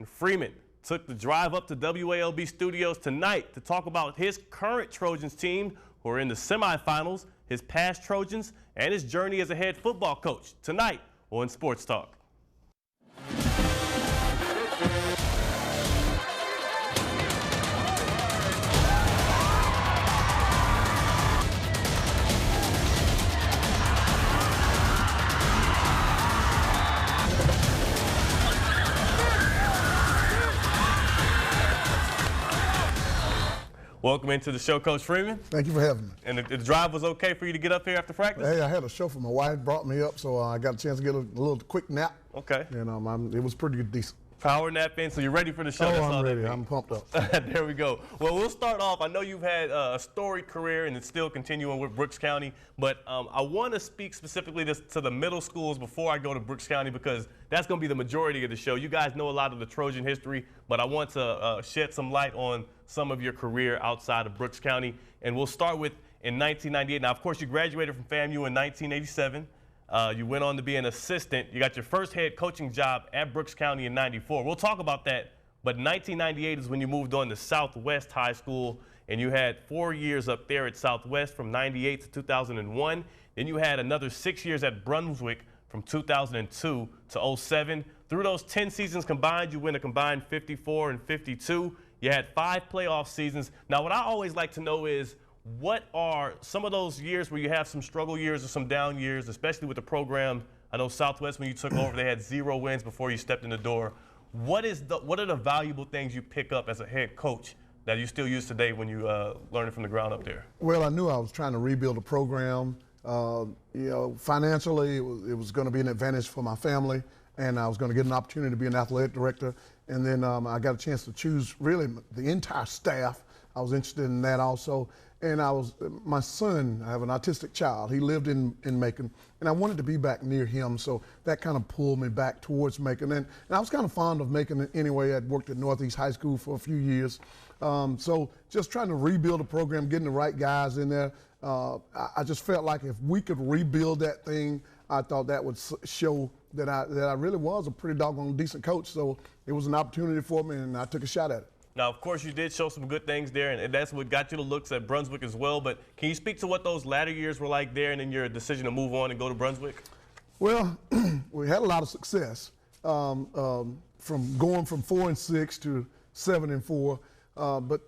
Freeman took the drive up to WALB studios tonight to talk about his current Trojans team who are in the semifinals, his past Trojans, and his journey as a head football coach tonight on Sports Talk. Welcome into the show, Coach Freeman. Thank you for having me. And the drive was okay for you to get up here after practice? Hey, I had a chauffeur. My wife brought me up, so I got a chance to get a little quick nap. Okay. And it was pretty decent. Power nap in, so you're ready for the show. Oh, I'm ready. I'm pumped up. There we go. Well, we'll start off. I know you've had a storied career and it's still continuing with Brooks County, but I want to speak specifically to the middle schools before I go to Brooks County because that's going to be the majority of the show. You guys know a lot of the Trojan history, but I want to shed some light on some of your career outside of Brooks County. And we'll start with in 1998. Now, of course, you graduated from FAMU in 1987. You went on to be an assistant. You got your first head coaching job at Brooks County in '94. We'll talk about that. But 1998 is when you moved on to Southwest High School, and you had 4 years up there at Southwest from '98 to 2001. Then you had another 6 years at Brunswick from 2002 to '07. Through those 10 seasons combined, you win a combined 54 and 52. You had 5 playoff seasons. Now, what I always like to know is, what are some of those years where you have some struggle years or some down years, especially with the program? I know Southwest, when you took over, they had 0 wins before you stepped in the door. What are the valuable things you pick up as a head coach that you still use today when you learn it from the ground up there? Well, I knew I was trying to rebuild a program. Financially, it was going to be an advantage for my family, and I was going to get an opportunity to be an athletic director. And then I got a chance to choose really the entire staff. I was interested in that also. And my son, I have an autistic child. He lived in Macon, and I wanted to be back near him, so that kind of pulled me back towards Macon. And I was kind of fond of Macon anyway. I'd worked at Northeast High School for a few years. So just trying to rebuild a program, getting the right guys in there. I just felt like if we could rebuild that thing, I thought that would show that I really was a pretty doggone decent coach. So it was an opportunity for me, and I took a shot at it. Now, of course, you did show some good things there, and that's what got you the looks at Brunswick as well. But can you speak to what those latter years were like there and then your decision to move on and go to Brunswick? Well, we had a lot of success from going from 4-6 to 7-4. But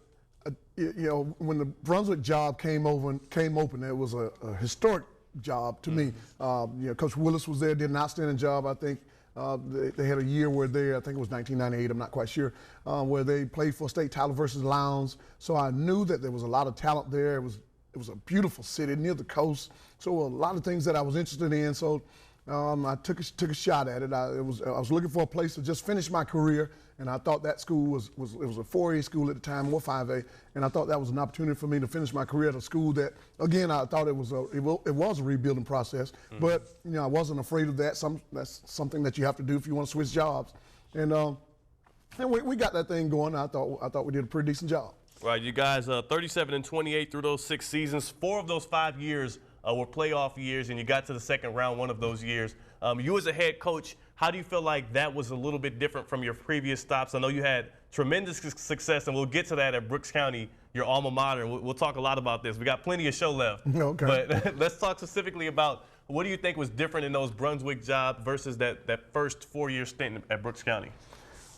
when the Brunswick job came open, it was a historic job to me. Coach Willis was there, did an outstanding job, I think. They had a year where I think it was 1998, I'm not quite sure, where they played for a state title versus Lowndes. So I knew that there was a lot of talent there. It was a beautiful city near the coast. So a lot of things that I was interested in. So I took a shot at it. I was looking for a place to just finish my career, and I thought that school was a 4A school at the time, or 5A, and I thought that was an opportunity for me to finish my career at a school that, again, I thought it was a rebuilding process, but I wasn't afraid of that. That's something that you have to do if you want to switch jobs, and we got that thing going. I thought we did a pretty decent job. Right, you guys 37 and 28 through those 6 seasons. 4 of those 5 years were playoff years, and you got to the second round one of those years. You as a head coach, how do you feel like that was a little bit different from your previous stops? I know you had tremendous success, and we'll get to that at Brooks County, your alma mater. We'll talk a lot about this. We got plenty of show left. Okay. But let's talk specifically about what do you think was different in those Brunswick jobs versus that first 4-year stint at Brooks County?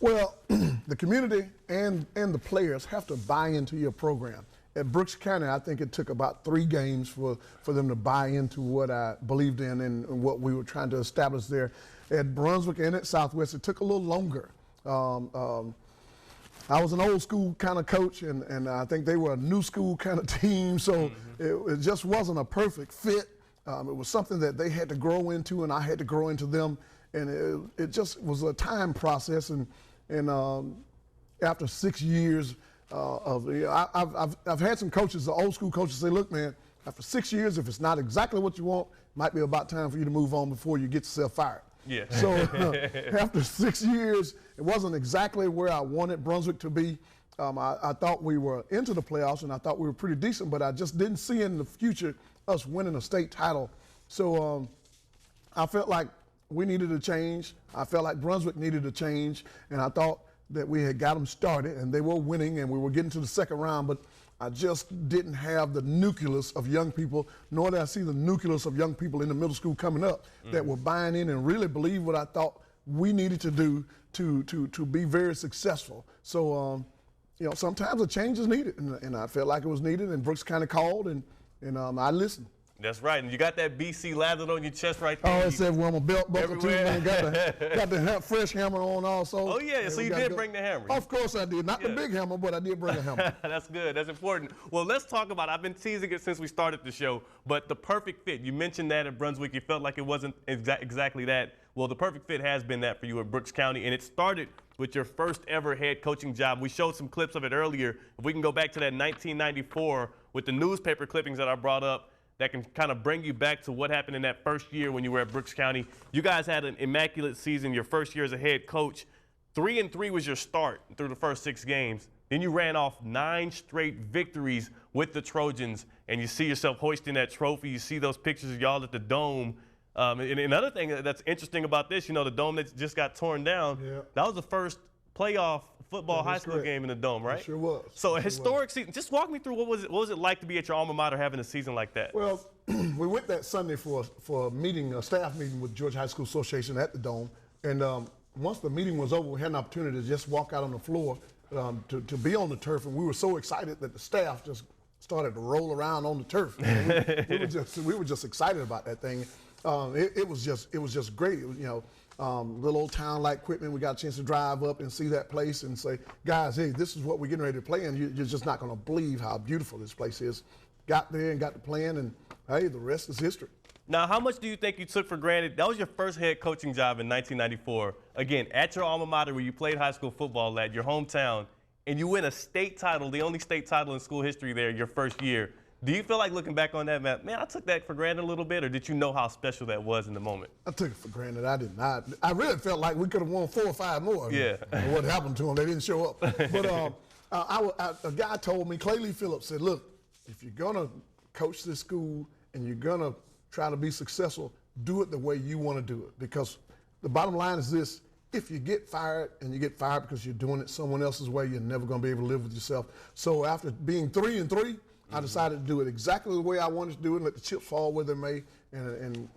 Well, the community and the players have to buy into your program. At Brooks County, I think it took about 3 games for them to buy into what I believed in and what we were trying to establish there. At Brunswick and at Southwest, it took a little longer. I was an old school kind of coach, and I think they were a new school kind of team, so it just wasn't a perfect fit. It was something that they had to grow into, and I had to grow into them, and it just was a time process. And after 6 years, I've had some coaches, the old school coaches, say, look, man, after 6 years, if it's not exactly what you want, it might be about time for you to move on before you get yourself fired. Yeah. So after 6 years, it wasn't exactly where I wanted Brunswick to be. I thought we were into the playoffs, and I thought we were pretty decent, but I just didn't see in the future us winning a state title. So I felt like we needed a change. I felt like Brunswick needed a change, and I thought that we had got them started, and they were winning, and we were getting to the second round, but I just didn't have the nucleus of young people, nor did I see the nucleus of young people in the middle school coming up that were buying in and really believe what I thought we needed to do to be very successful. So, you know, sometimes a change is needed, and I felt like it was needed, and Brooks kind of called, and I listened. That's right, and you got that BC lathered on your chest right there. Oh, it said, well, I'm a belt buckle too, man. Got the fresh hammer on also. Oh, yeah, so you did bring the hammer. Of course I did. Not the big hammer, but I did bring a hammer. That's good. That's important. Well, let's talk about it. I've been teasing it since we started the show, but the perfect fit. You mentioned that at Brunswick. You felt like it wasn't exactly that. Well, the perfect fit has been that for you at Brooks County, and it started with your first ever head coaching job. We showed some clips of it earlier. If we can go back to that 1994 with the newspaper clippings that I brought up, that can kind of bring you back to what happened in that first year when you were at Brooks County. You guys had an immaculate season your first year as a head coach. 3-3 was your start through the first 6 games. Then you ran off 9 straight victories with the Trojans, and you see yourself hoisting that trophy. You see those pictures of y'all at the Dome. And another thing that's interesting about this, you know, the Dome that just got torn down, that was the first playoff football high school game in the Dome, right? It sure was. So a historic season. Just walk me through what was it like to be at your alma mater having a season like that? Well, we went that Sunday for a meeting, a staff meeting with Georgia High School Association at the Dome, and once the meeting was over, we had an opportunity to just walk out on the floor to be on the turf, and we were so excited that the staff just started to roll around on the turf. We were just excited about that thing. It was just great. It was, you know. Little old town-like equipment. We got a chance to drive up and see that place and say, guys, hey, this is what we're getting ready to play, and you're just not going to believe how beautiful this place is. Got there and got to playing, and hey, the rest is history. Now, how much do you think you took for granted? That was your first head coaching job in 1994. Again, at your alma mater where you played high school football at your hometown, and you win a state title, the only state title in school history there your first year. Do you feel like looking back on that, man, I took that for granted a little bit, or did you know how special that was in the moment? I took it for granted. I didn't. I really felt like we could have won 4 or 5 more. Yeah. What happened to them? They didn't show up. But a guy told me, Clay Lee Phillips said, look, if you're going to coach this school and you're going to try to be successful, do it the way you want to do it. Because the bottom line is this, if you get fired and you get fired because you're doing it someone else's way, you're never going to be able to live with yourself. So after being 3-3, I decided to do it exactly the way I wanted to do it, and let the chips fall where they may, and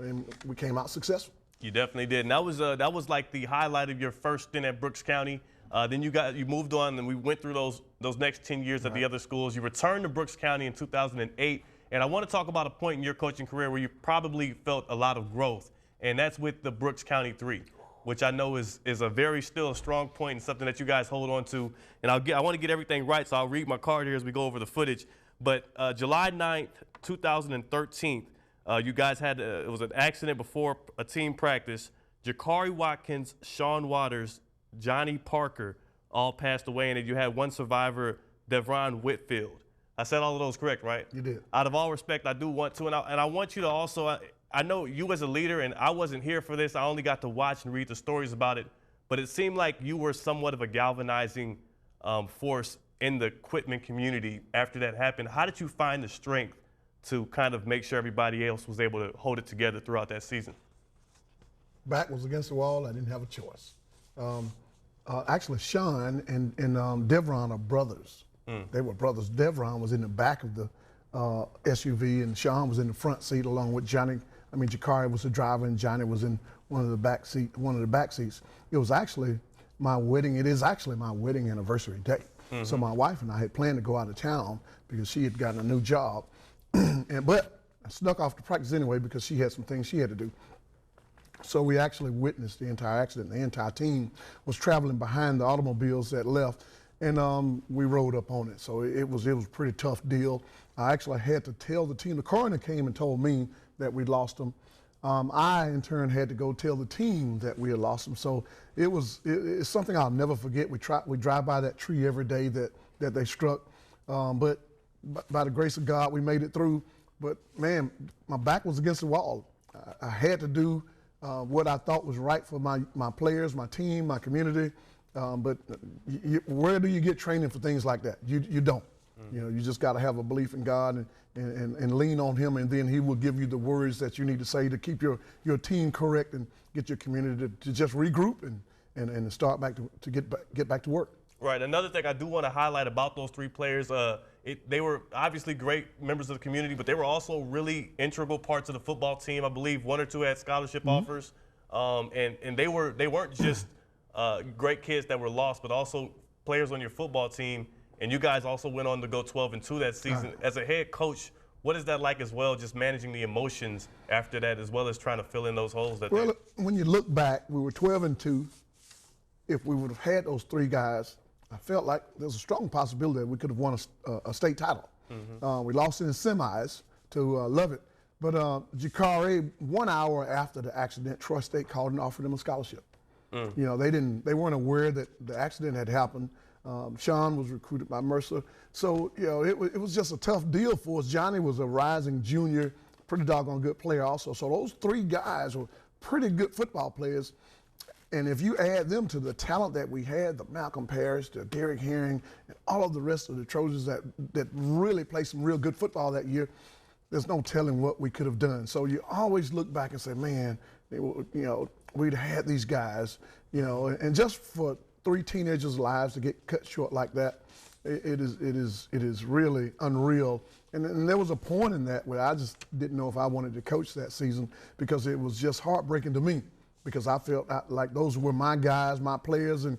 we came out successful. You definitely did, and that was like the highlight of your first stint at Brooks County. Then you moved on, and we went through those next 10 years at the other schools. You returned to Brooks County in 2008, and I want to talk about a point in your coaching career where you probably felt a lot of growth, and that's with the Brooks County 3, which I know is still a strong point and something that you guys hold on to. And I want to get everything right, so I'll read my card here as we go over the footage. But July 9th, 2013, you guys had it was an accident before a team practice. Jakari Watkins, Sean Waters, Johnny Parker all passed away, and you had one survivor, Devron Whitfield. I said all of those correct, right? You did. Out of all respect, I do want to, and I want you to also, I know you as a leader, and I wasn't here for this. I only got to watch and read the stories about it, but it seemed like you were somewhat of a galvanizing force in the equipment community after that happened. How did you find the strength to kind of make sure everybody else was able to hold it together throughout that season? Back was against the wall. I didn't have a choice. Actually, Sean and Devron are brothers. They were brothers. Devron was in the back of the SUV, and Sean was in the front seat along with Johnny. I mean, Jakari was the driver, and Johnny was in one of the back seats. It was actually my wedding. It is actually my wedding anniversary day. So my wife and I had planned to go out of town because she had gotten a new job. But I snuck off to practice anyway because she had some things she had to do. So we actually witnessed the entire accident. The entire team was traveling behind the automobiles that left, and we rode up on it. So it was a pretty tough deal. I actually had to tell the team. The coroner came and told me that we lost them. I, in turn, had to go tell the team that we had lost them. So it's something I'll never forget. We drive by that tree every day that they struck. But by the grace of God, we made it through. But, man, my back was against the wall. I had to do what I thought was right for my players, my team, my community. But where do you get training for things like that? You don't. You know, you just got to have a belief in God and lean on Him, and then He will give you the words that you need to say to keep your team correct and get your community to just regroup and start back to get back to work. Right. Another thing I do want to highlight about those three players, they were obviously great members of the community, but they were also really integral parts of the football team. I believe one or two had scholarship offers, and they weren't just great kids that were lost, but also players on your football team. And you guys also went on to go 12-2 that season. As a head coach, what is that like as well, just managing the emotions after that, as well as trying to fill in those holes? Well, when you look back, we were 12-2. If we would have had those three guys, I felt like there's a strong possibility that we could have won a state title. We lost in the semis to Lovett. But Jakari, 1 hour after the accident, Troy State called and offered him a scholarship. You know, they weren't aware that the accident had happened. Sean was recruited by Mercer. So, you know, it was just a tough deal for us. Johnny was a rising junior, pretty doggone good player also. So those three guys were pretty good football players. And if you add them to the talent that we had, the Malcolm Parrish, the Derek Herring, and all of the rest of the Trojans that really played some real good football that year, there's no telling what we could have done. So you always look back and say, man, you know, we'd had these guys, you know, and just for three teenagers' lives to get cut short like that, it is really unreal. And there was a point in that where I just didn't know if I wanted to coach that season, because it was just heartbreaking to me, because I felt like those were my guys, my players, and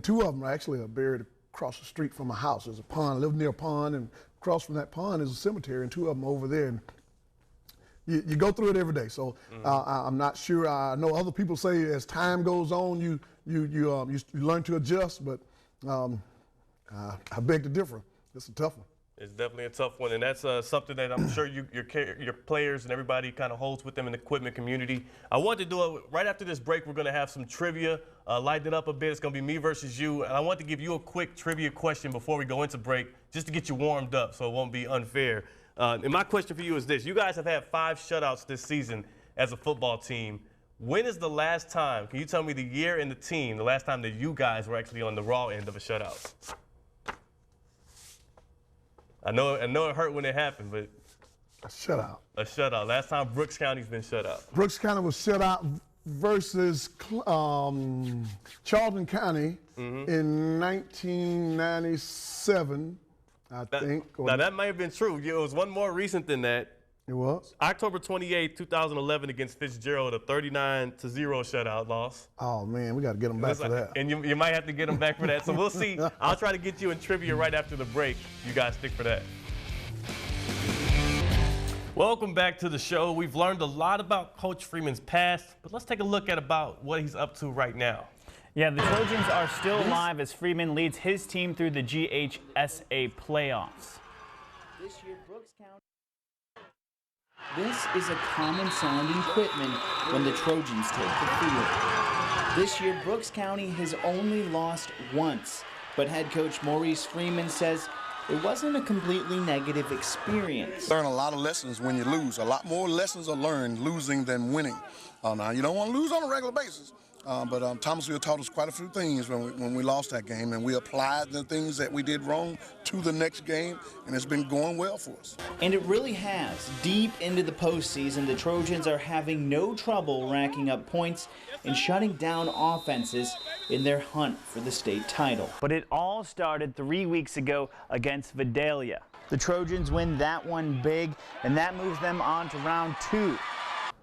two of them actually are buried across the street from my house. There's a pond, I live near a pond, and across from that pond is a cemetery, and two of them over there. And you go through it every day. So I'm not sure. I know other people say as time goes on, you learn to adjust, but I beg to differ. It's a tough one. It's definitely a tough one, and that's something that I'm sure your players and everybody kind of holds with them in the equipment community. I want to do it right after this break. We're going to have some trivia, lighten it up a bit. It's going to be me versus you, and I want to give you a quick trivia question before we go into break, just to get you warmed up so it won't be unfair. And my question for you is this. You guys have had 5 shutouts this season as a football team. When is the last time, can you tell me the year and the team, the last time that you guys were actually on the raw end of a shutout? I know it hurt when it happened, but a shutout. A shutout. Last time Brooks County's been shut out. Brooks County was shut out versus Charlton County in 1997, I think. Now that might have been true. It was one more recent than that. It was? October 28, 2011 against Fitzgerald, a 39-0 shutout loss. Oh, man, we got to get them back for that. And you might have to get them back for that. So we'll see. I'll try to get you in trivia right after the break. You guys stick for that. Welcome back to the show. We've learned a lot about Coach Freeman's past, but let's take a look at about what he's up to right now. Yeah, the Trojans are still alive as Freeman leads his team through the GHSA playoffs. This year, Brooks County. This is a common sounding equipment when the Trojans take the field. This year, Brooks County has only lost once, but head coach Maurice Freeman says it wasn't a completely negative experience. Learn a lot of lessons when you lose. A lot more lessons are learned losing than winning. Now, you don't want to lose on a regular basis. But Thomasville taught us quite a few things when we lost that game, and we applied the things that we did wrong to the next game, and it's been going well for us. And it really has. Deep into the postseason, the Trojans are having no trouble racking up points and shutting down offenses in their hunt for the state title. But it all started 3 weeks ago against Vidalia. The Trojans win that one big, and that moves them on to round 2.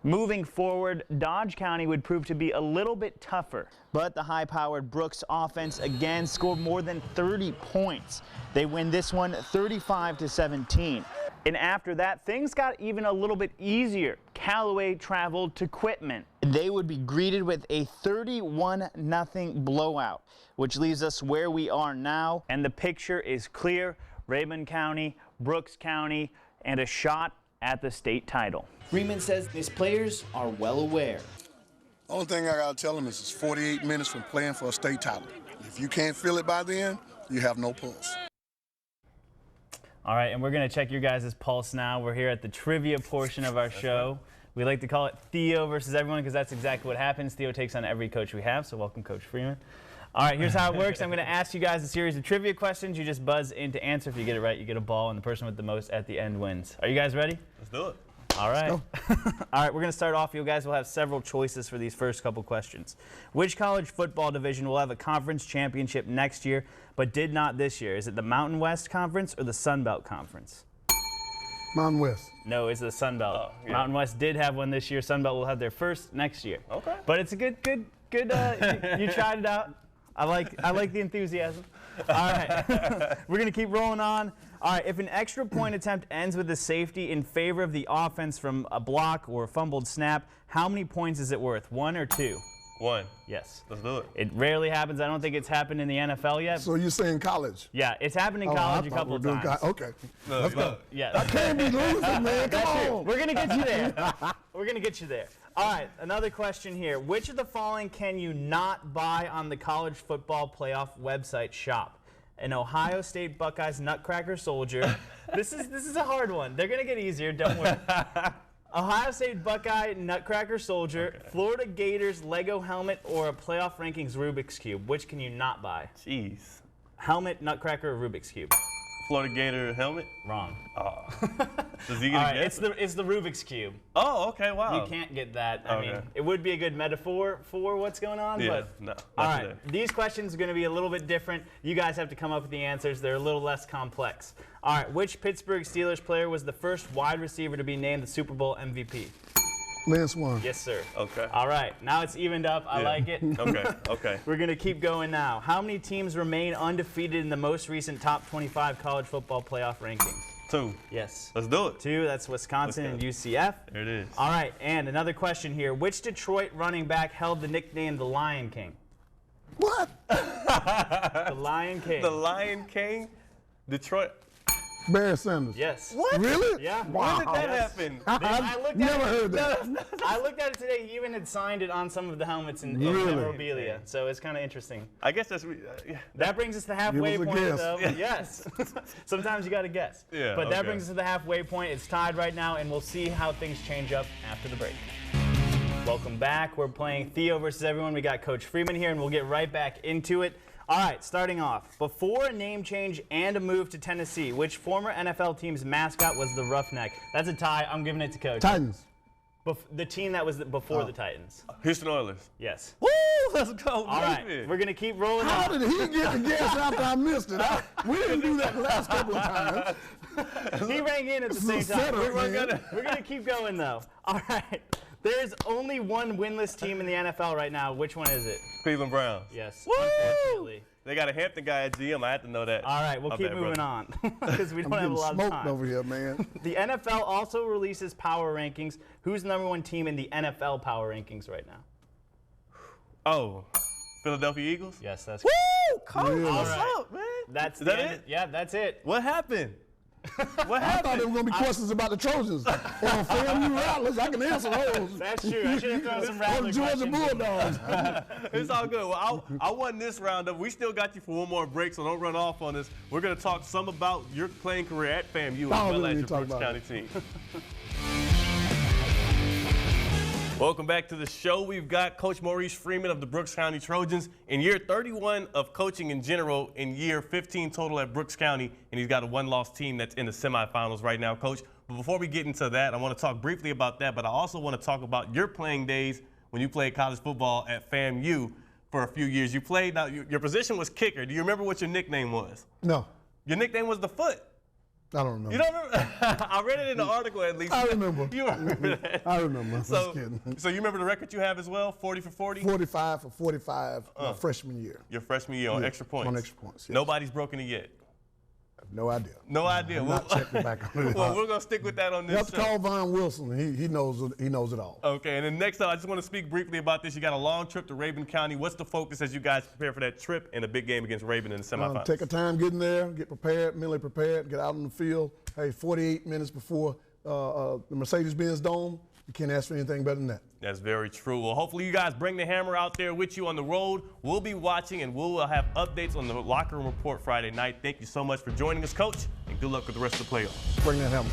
Moving forward, Dodge County would prove to be a little bit tougher, but the high-powered Brooks offense again scored more than 30 points. They win this one 35-17. And after that, things got even a little bit easier. Callaway traveled to Quitman. They would be greeted with a 31-0 blowout, which leaves us where we are now. And the picture is clear. Raymond County, Brooks County, and a shot at the state title. Freeman says his players are well aware. The only thing I got to tell them is it's 48 minutes from playing for a state title. If you can't feel it by then, you have no pulse. All right, and we're going to check your guys' pulse now. We're here at the trivia portion of our show. We like to call it Theo versus everyone because that's exactly what happens. Theo takes on every coach we have, so welcome, Coach Freeman. All right, here's how it works. I'm going to ask you guys a series of trivia questions. You just buzz in to answer. If you get it right, you get a ball, and the person with the most at the end wins. Are you guys ready? Let's do it. All right. All right, we're going to start off. You guys will have several choices for these first couple questions. Which college football division will have a conference championship next year but did not this year? Is it the Mountain West Conference or the Sun Belt Conference? Mountain West. No, it's the Sun Belt. Oh, yeah. Mountain West did have one this year. Sun Belt will have their first next year. Okay. But it's a good, you tried it out. I like the enthusiasm. All right. We're going to keep rolling on. All right, if an extra point attempt ends with a safety in favor of the offense from a block or a fumbled snap, how many points is it worth? 1 or 2? 1. Yes. Let's do it. It rarely happens. I don't think it's happened in the NFL yet. So you're saying college? Yeah, it's happened in college a couple of times. Okay. Let's go. Yes. I can't be losing, man. Come on. We're going to get you there. We're going to get you there. All right, another question here. Which of the following can you not buy on the college football playoff website shop? An Ohio State Buckeyes Nutcracker Soldier. This is a hard one. They're going to get easier, don't worry. Ohio State Buckeye Nutcracker Soldier, okay. Florida Gators Lego helmet, or a playoff rankings Rubik's Cube. Which can you not buy? Jeez. Helmet, Nutcracker, or Rubik's Cube? Florida Gator helmet? Wrong. Oh. Does he get All right, it's the Rubik's Cube. Oh, okay, wow. You can't get that. I mean, it would be a good metaphor for what's going on, yeah, but no. All right, these questions are going to be a little bit different. You guys have to come up with the answers. They're a little less complex. All right, which Pittsburgh Steelers player was the first wide receiver to be named the Super Bowl MVP? Lynn Swan. Yes, sir. Okay. All right, now it's evened up. I like it. Okay. We're going to keep going now. How many teams remain undefeated in the most recent top 25 college football playoff rankings? 2. Yes. Let's do it. 2, that's Wisconsin and UCF. There it is. All right, and another question here. Which Detroit running back held the nickname the Lion King? What? The Lion King. The Lion King? Detroit. Barry Sanders. Yes. What? Really? Yeah. When did that happen? I've never heard that. I looked at it today. He even had signed it on some of the helmets and Really? memorabilia. So it's kind of interesting. I guess that's. That brings us to the halfway Give us a point, guess. though. Yes. Sometimes you got to guess. Yeah, but that okay. brings us to the halfway point. It's tied right now, and we'll see how things change up after the break. Welcome back. We're playing Theo versus everyone. We got Coach Freeman here, and we'll get right back into it. All right, starting off. Before a name change and a move to Tennessee, which former NFL team's mascot was the Roughneck? That's a tie. I'm giving it to Coach. Titans. The team that was before the Titans. Houston Oilers. Yes. Woo! Let's go. All right, we're going to keep rolling How on. did he get the guess after I missed it? We didn't do that the last couple of times. He rang in at the same time. setup, We're going to keep going, though. All right. There's only one winless team in the NFL right now. Which one is it? Cleveland Browns. Yes. Woo! Unfortunately. They got a Hampton guy at GM. I had to know that. All right, we'll My keep bad, moving brother. on because we don't have a lot of Smoked time. over here, man. The NFL also releases power rankings. Who's the #1 team in the NFL power rankings right now? Oh, Philadelphia Eagles? Yes, that's Woo! Coach, Really? what's All right. up, man? That's Is that the end. it? Yeah, that's it. What happened? What I happened? thought there were going to be questions about the Trojans or FAMU Rattlers. I can answer those. That's true. I should have thrown some Or Rattler the Georgia questions. Bulldogs. It's all good. Well, I won this roundup. We still got you for one more break, so don't run off on us. We're going to talk some about your playing career at FAMU as well as your Brooks County team. Welcome back to the show. We've got Coach Maurice Freeman of the Brooks County Trojans in year 31 of coaching in general, in year 15 total at Brooks County, and he's got a one-loss team that's in the semifinals right now, Coach. But before we get into that, I want to talk briefly about that, but I also want to talk about your playing days when you played college football at FAMU for a few years. You played, now your position was kicker. Do you remember what your nickname was? No, Your nickname was the foot. I don't remember. You don't remember? I read it in the article at least. I remember. You remember that? I remember. I'm So, just kidding. so you remember the record you have as well, 40 for 40? 45 for 45 my freshman year. Your freshman year on extra points. On extra points, yes. Nobody's broken it yet. I have no idea. No idea. I'm not checking back on it. Well, we're gonna stick with that on You this have to show. call Von Wilson. He knows it all. Okay, and then next up, I just want to speak briefly about this. You got a long trip to Rabun County. What's the focus as you guys prepare for that trip and a big game against Rabun in the semifinals? Take a time getting there, get prepared, mentally prepared, get out on the field. Hey, 48 minutes before the Mercedes-Benz Dome, you can't ask for anything better than that. That's very true. Well, hopefully you guys bring the hammer out there with you on the road. We'll be watching, and we'll have updates on the Locker Room Report Friday night. Thank you so much for joining us, Coach, and good luck with the rest of the playoffs. Bring that hammer.